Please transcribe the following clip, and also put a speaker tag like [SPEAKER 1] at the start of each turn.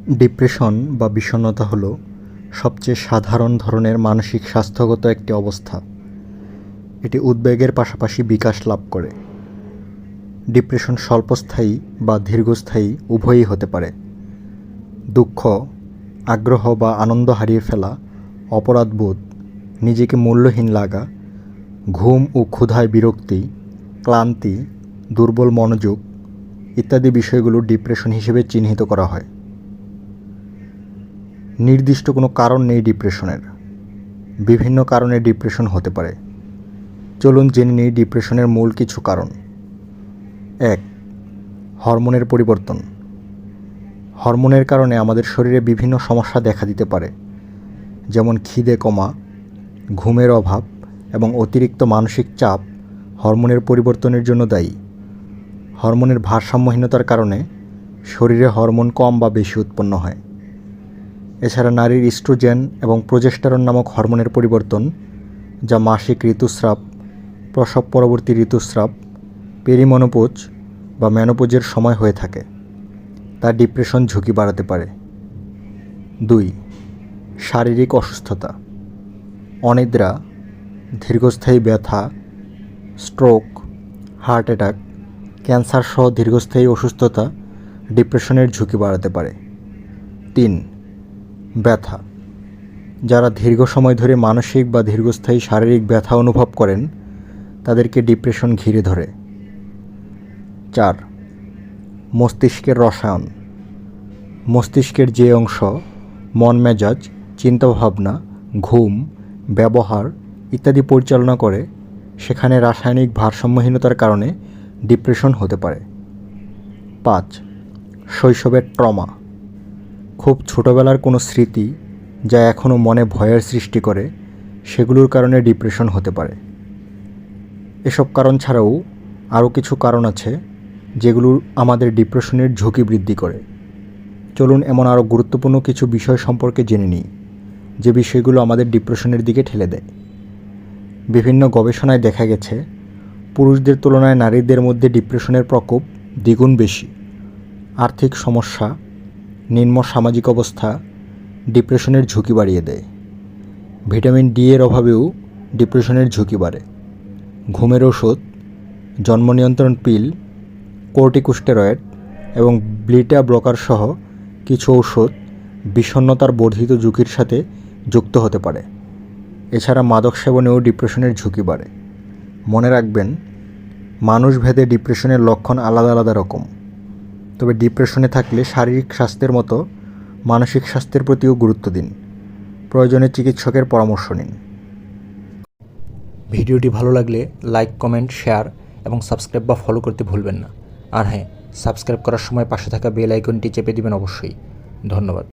[SPEAKER 1] Depression বা বিষণ্ণতা হলো সবচেয়ে সাধারণ ধরনের মানসিক স্বাস্থ্যগত একটি অবস্থা। এটি উদ্বেগের পাশাপাশি বিকাশ লাভ করে। ডিপ্রেশন স্বল্পস্থায়ী বা দীর্ঘস্থায়ী উভয়ই হতে পারে। দুঃখ, আগ্রহ বা আনন্দ হারিয়ে ফেলা, অপরাধবোধ, নিজেকে মূল্যহীন লাগা, ঘুম ও ক্ষুধায় বিরক্তি, ক্লান্তি, দুর্বল মনোযোগ ইত্যাদি বিষয়গুলো ডিপ্রেশন হিসেবে চিহ্নিত করা হয়। নির্দিষ্ট কোনো কারণ নেই ডিপ্রেশনের। বিভিন্ন কারণে ডিপ্রেশন হতে পারে। চলুন জেনে নিই ডিপ্রেশনের মূল কিছু কারণ। 1. হরমোনের পরিবর্তন। হরমোনের কারণে আমাদের শরীরে বিভিন্ন সমস্যা দেখা দিতে পারে, যেমন খিদে কমা, ঘুমের অভাব এবং অতিরিক্ত মানসিক চাপ হরমোনের পরিবর্তনের জন্য দায়ী। হরমোনের ভারসাম্যহীনতার কারণে শরীরে হরমোন কম বা বেশি উৎপন্ন হয়। এছাড়া নারীর ইস্ট্রোজেন এবং প্রোজেস্টেরন নামক হরমোনের পরিবর্তন, যা মাসিক ঋতুস্রাব, প্রসব পরবর্তী ঋতুস্রাব, পেরিমনোপোজ বা মেনোপোজের সময় হয়ে থাকে, তা ডিপ্রেশন ঝুঁকি বাড়াতে পারে। 2. শারীরিক অসুস্থতা। অনিদ্রা, দীর্ঘস্থায়ী ব্যথা, স্ট্রোক, হার্ট অ্যাটাক, ক্যান্সার সহ দীর্ঘস্থায়ী অসুস্থতা ডিপ্রেশনের ঝুঁকি বাড়াতে পারে। 3. ব্যথা। যারা দীর্ঘ সময় ধরে মানসিক বা দীর্ঘস্থায়ী শারীরিক ব্যথা অনুভব করেন, তাদেরকে ডিপ্রেশন ঘিরে ধরে। 4. মস্তিষ্কের রসায়ন। মস্তিষ্কের যে অংশ মন মেজাজ, চিন্তাভাবনা, ঘুম, ব্যবহার ইত্যাদি পরিচালনা করে, সেখানে রাসায়নিক ভারসাম্যহীনতার কারণে ডিপ্রেশন হতে পারে। 5. শৈশবের ট্রমা। খুব ছোটোবেলার কোনো স্মৃতি যা এখনও মনে ভয়ের সৃষ্টি করে, সেগুলোর কারণে ডিপ্রেশন হতে পারে। এসব কারণ ছাড়াও আরও কিছু কারণ আছে যেগুলো আমাদের ডিপ্রেশনের ঝুঁকি বৃদ্ধি করে। চলুন এমন আরও গুরুত্বপূর্ণ কিছু বিষয় সম্পর্কে জেনে নিই, যে বিষয়গুলো আমাদের ডিপ্রেশনের দিকে ঠেলে দেয়। বিভিন্ন গবেষণায় দেখা গেছে, পুরুষদের তুলনায় নারীদের মধ্যে ডিপ্রেশনের প্রকোপ দ্বিগুণ বেশি। আর্থিক সমস্যা, নিম্ন সামাজিক অবস্থা ডিপ্রেশনের ঝুঁকি বাড়িয়ে দেয়। ভিটামিন ডি এর অভাবেও ডিপ্রেশনের ঝুঁকি বাড়ে। ঘুমের ওষুধ, জন্ম নিয়ন্ত্রণ পিল, কর্টিকোস্টেরয়েড এবং ব্লিটা ব্লকার সহ কিছু ঔষধ বিষণ্ণতার বর্ধিত ঝুঁকির সাথে যুক্ত হতে পারে। এছাড়া মাদক সেবনেও ডিপ্রেশনের ঝুঁকি বাড়ে। মনে রাখবেন, মানুষভেদে ডিপ্রেশনের লক্ষণ আলাদা আলাদা রকম। তবে ডিপ্রেশনে থাকলে শারীরিক স্বাস্থ্যের মতো মানসিক স্বাস্থ্যের প্রতিও গুরুত্ব দিন। প্রয়োজনে চিকিৎসকের পরামর্শ নিন। ভিডিওটি ভালো লাগলে লাইক, কমেন্ট, শেয়ার এবং সাবস্ক্রাইব বা ফলো করতে ভুলবেন না। আর হ্যাঁ, সাবস্ক্রাইব করার সময় পাশে থাকা বেল আইকনটি চেপে দিবেন অবশ্যই। ধন্যবাদ।